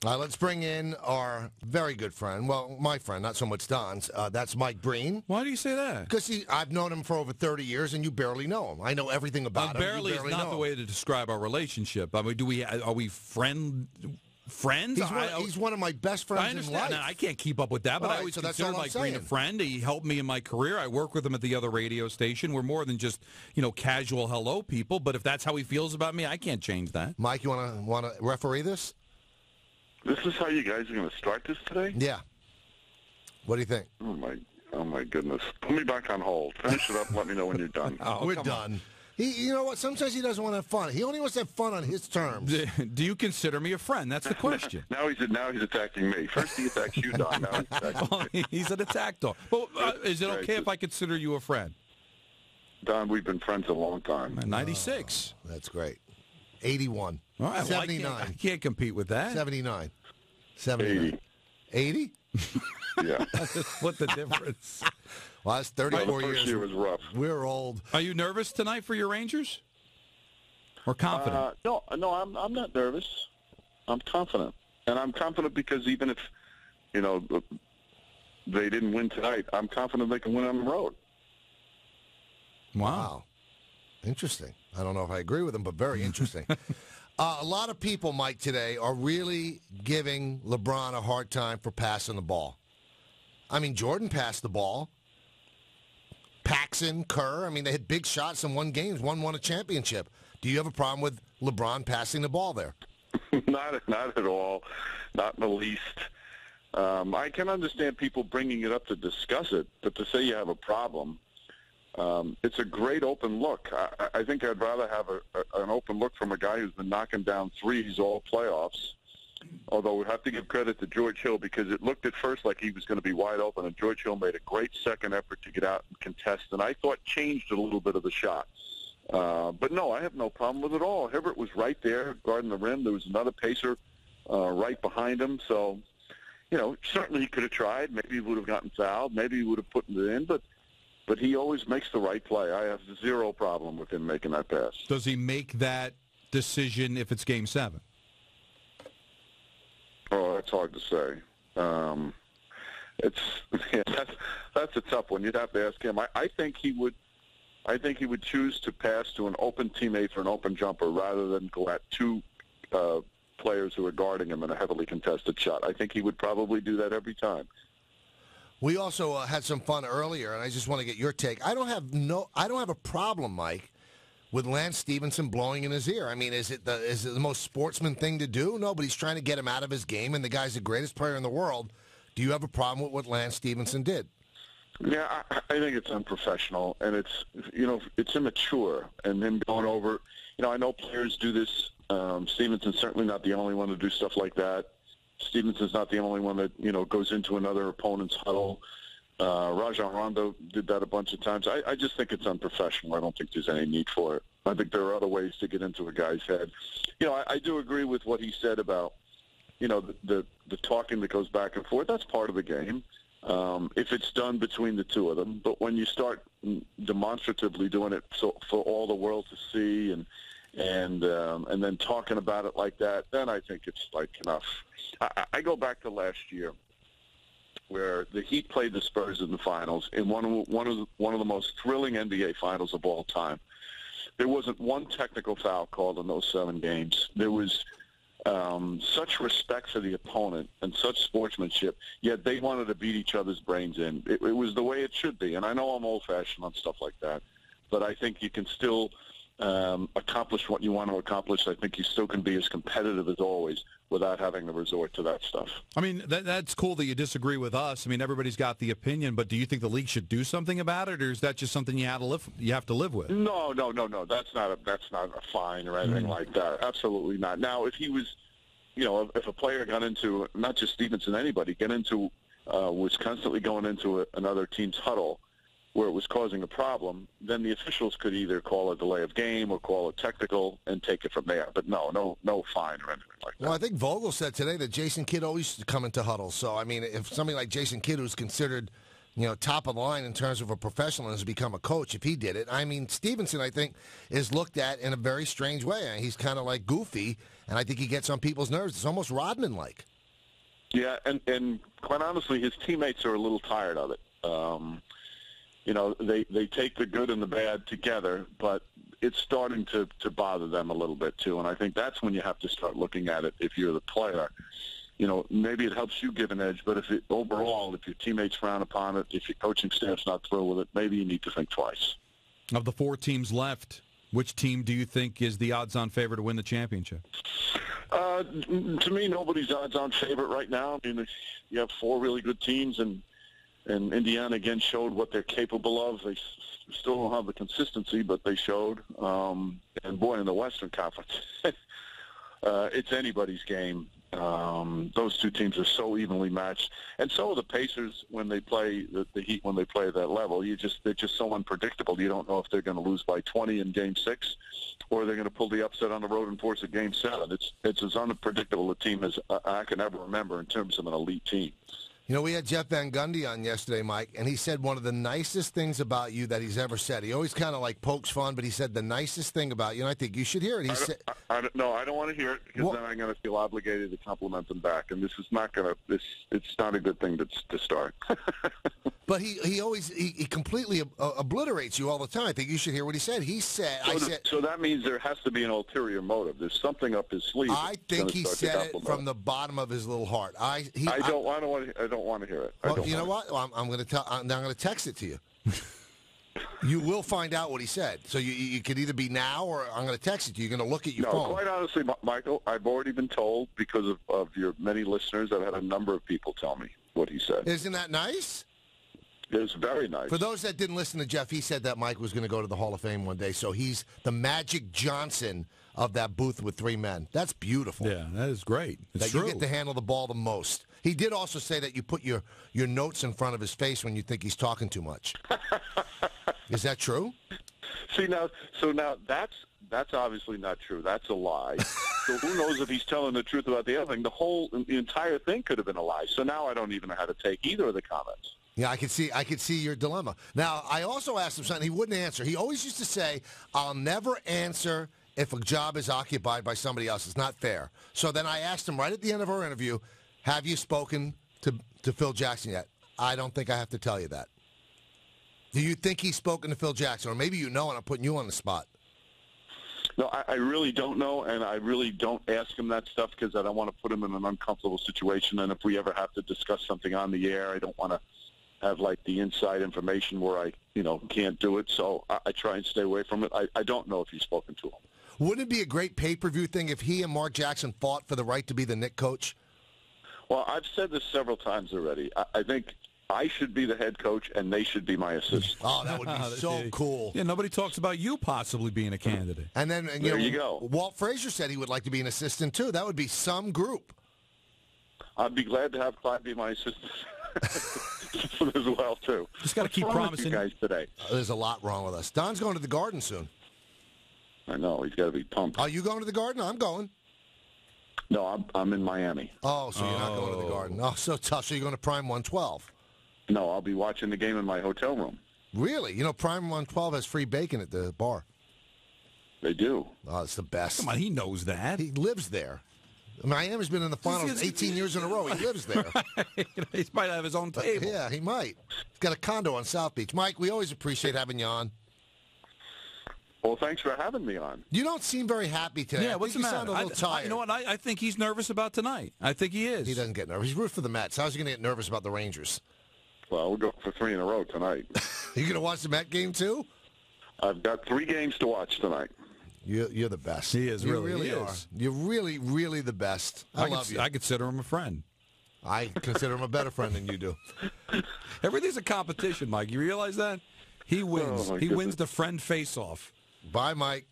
Let's bring in our very good friend. Well, my friend, not so much Don's. That's Mike Breen. Why do you say that? Because I've known him for over 30 years, and you barely know him. I know everything about him. Barely is not the way to describe our relationship. I mean, are we friends? He's one of my best friends I understand. in life. Now, I can't keep up with that, but I always consider Mike Breen a friend. He helped me in my career. I work with him at the other radio station. We're more than just casual hello people. But if that's how he feels about me, I can't change that. Mike, you want to referee this? This is how you guys are going to start this today? Yeah. What do you think? Oh my goodness! Put me back on hold. Finish it up. And let me know when you're done. We're done. You know what? Sometimes he doesn't want to have fun. He only wants to have fun on his terms. Do you consider me a friend? That's the question. now he's attacking me. First he attacks you, Don. Now he's attacking me. He's an attack dog. Well, is it okay if I consider you a friend? Don, we've been friends a long time. 96. That's great. 81. All right, 79. Well, I can't compete with that. 79. 79. 80? Yeah. What's the difference? Well, that's 34 years. The first year was rough. We're old. Are you nervous tonight for your Rangers? Or confident? No, I'm not nervous. I'm confident. And I'm confident because even if, they didn't win tonight, I'm confident they can win on the road. Wow. Interesting. I don't know if I agree with him, but very interesting. A lot of people, Mike, today are really giving LeBron a hard time for passing the ball. I mean, Jordan passed the ball. Paxson, Kerr, they hit big shots and won games. One won a championship. Do you have a problem with LeBron passing the ball there? Not at all. Not in the least. I can understand people bringing it up to discuss it, but to say you have a problem, it's a great open look. I think I'd rather have an open look from a guy who's been knocking down threes all playoffs. Although we have to give credit to George Hill because it looked at first like he was going to be wide open, and George Hill made a great second effort to get out and contest, and I thought changed a little bit of the shot. But no, I have no problem with it all. Hibbert was right there guarding the rim. There was another pacer right behind him. So, certainly he could have tried. Maybe he would have gotten fouled. Maybe he would have put it in, but he always makes the right play. I have zero problem with him making that pass. Does he make that decision if it's Game 7? Oh, that's hard to say. That's a tough one. You'd have to ask him. I think he would. I think he would choose to pass to an open teammate for an open jumper rather than go at two players who are guarding him in a heavily contested shot. I think he would probably do that every time. We also had some fun earlier, and I just want to get your take. I don't have a problem, Mike, with Lance Stevenson blowing in his ear. Is it the most sportsman thing to do? No, but he's trying to get him out of his game, and the guy's the greatest player in the world. Do you have a problem with what Lance Stevenson did? Yeah, I think it's unprofessional, and it's immature. And him going over, I know players do this. Stevenson's certainly not the only one to do stuff like that. Stevenson's not the only one that, goes into another opponent's huddle. Rajon Rondo did that a bunch of times. I just think it's unprofessional. I don't think there's any need for it. I think there are other ways to get into a guy's head. I do agree with what he said about, the talking that goes back and forth. That's part of the game. If it's done between the two of them. But when you start demonstratively doing it for all the world to see and then talking about it like that, then I think it's like enough. I go back to last year where the Heat played the Spurs in the finals in one of the most thrilling NBA finals of all time. There wasn't one technical foul called in those 7 games. There was such respect for the opponent and such sportsmanship, yet they wanted to beat each other's brains in. It was the way it should be, and I know I'm old-fashioned on stuff like that, but I think you can still accomplish what you want to accomplish. I think you still can be as competitive as always without having to resort to that stuff. That's cool that you disagree with us. Everybody's got the opinion, but do you think the league should do something about it, or is that just something you have to live with? No. That's not a fine or anything like that. Absolutely not. Now, if he was, if a player got into, not just Stevenson, anybody, was constantly going into another team's huddle where it was causing a problem, then the officials could either call a delay of game or call a technical and take it from there. But no fine or anything like that. Well, I think Vogel said today that Jason Kidd always used to come into huddles. So, if somebody like Jason Kidd, who's considered, top of the line in terms of a professional, has become a coach, if he did it. Stevenson, I think, is looked at in a very strange way. He's kind of like goofy, and I think he gets on people's nerves. It's almost Rodman-like. Yeah, and quite honestly, his teammates are a little tired of it. They take the good and the bad together, but it's starting to bother them a little bit too. And I think that's when you have to start looking at it if you're the player. Maybe it helps you give an edge, but overall, if your teammates frown upon it, if your coaching staff's not thrilled with it, maybe you need to think twice. Of the 4 teams left, which team do you think is the odds-on favorite to win the championship? To me, nobody's odds-on favorite right now. I mean, you have 4 really good teams, and Indiana again showed what they're capable of. They still don't have the consistency, but they showed. And boy, in the Western Conference, it's anybody's game. Those 2 teams are so evenly matched, and so are the Pacers when they play the Heat when they play at that level. They're just so unpredictable. You don't know if they're going to lose by 20 in Game 6, or they're going to pull the upset on the road and force a Game 7. It's as unpredictable a team as I can ever remember in terms of an elite team. We had Jeff Van Gundy on yesterday, Mike, and he said one of the nicest things about you that he's ever said. He always kind of pokes fun, but he said the nicest thing about you, and I think you should hear it. I don't want to hear it because then I'm going to feel obligated to compliment him back, and this is not going to. It's not a good thing to start. But he completely obliterates you all the time. I think you should hear what he said. He said, so that means there has to be an ulterior motive. There's something up his sleeve. I think he said it from the bottom of his little heart. I don't want to hear it. Well, you know what? I'm going to text it to you. You will find out what he said. So you could either be now, or I'm going to text it to you. You're going to look at your phone. No, quite honestly, Michael, I've already been told because of your many listeners. I've had a number of people tell me what he said. Isn't that nice? It's very nice. For those that didn't listen to Jeff, he said that Mike was going to go to the Hall of Fame one day. So he's the Magic Johnson of that booth with 3 men. That's beautiful. Yeah, that is great. It's true. You get to handle the ball the most. He did also say that you put your notes in front of his face when you think he's talking too much. Is that true? See, now that's obviously not true. That's a lie. So who knows if he's telling the truth about the other thing? The entire thing could have been a lie. So now I don't even know how to take either of the comments. Yeah, I could see your dilemma. Now, I also asked him something he wouldn't answer. He always used to say, "I'll never answer if a job is occupied by somebody else. It's not fair." So then I asked him right at the end of our interview, "Have you spoken to Phil Jackson yet?" I don't think I have to tell you that. Do you think he's spoken to Phil Jackson? Or maybe you know, and I'm putting you on the spot. No, I really don't know, and I really don't ask him that stuff because I don't want to put him in an uncomfortable situation. And if we ever have to discuss something on the air, I don't want to have the inside information where I can't do it. So I try and stay away from it. I don't know if he's spoken to him. Wouldn't it be a great pay-per-view thing if he and Mark Jackson fought for the right to be the Knicks coach? Well, I've said this several times already. I think I should be the head coach, and they should be my assistant. Oh, that would be so cool. Yeah, nobody talks about you possibly being a candidate. And then there you go. Walt Frazier said he would like to be an assistant, too. That would be some group. I'd be glad to have Clyde be my assistant as well, too. Just got to keep promising. You guys today. There's a lot wrong with us. Don's going to the Garden soon. I know. He's got to be pumped. Are you going to the Garden? I'm going. No, I'm in Miami. Oh, so you're not going to the Garden. Oh, so tough. So you're going to Prime 112. No, I'll be watching the game in my hotel room. Really? Prime 112 has free bacon at the bar. They do. Oh, it's the best. Come on, he knows that. He lives there. Miami's been in the finals 18 years in a row. He lives there. He might have his own table. Yeah, he might. He's got a condo on South Beach. Mike, we always appreciate having you on. Well, thanks for having me on. You don't seem very happy today. Yeah, what's the matter? You sound a little tired. You know what? I think he's nervous about tonight. I think he is. He doesn't get nervous. He's rooting for the Mets. How's he going to get nervous about the Rangers? Well, we'll go for 3 in a row tonight. You going to watch the Met game, too? I've got 3 games to watch tonight. You're the best. He is. You really are. You're really, really the best. I love you. I consider him a friend. I consider him a better friend than you do. Everything's a competition, Mike. You realize that? He wins. Oh, he wins the friend face-off. Bye, Mike.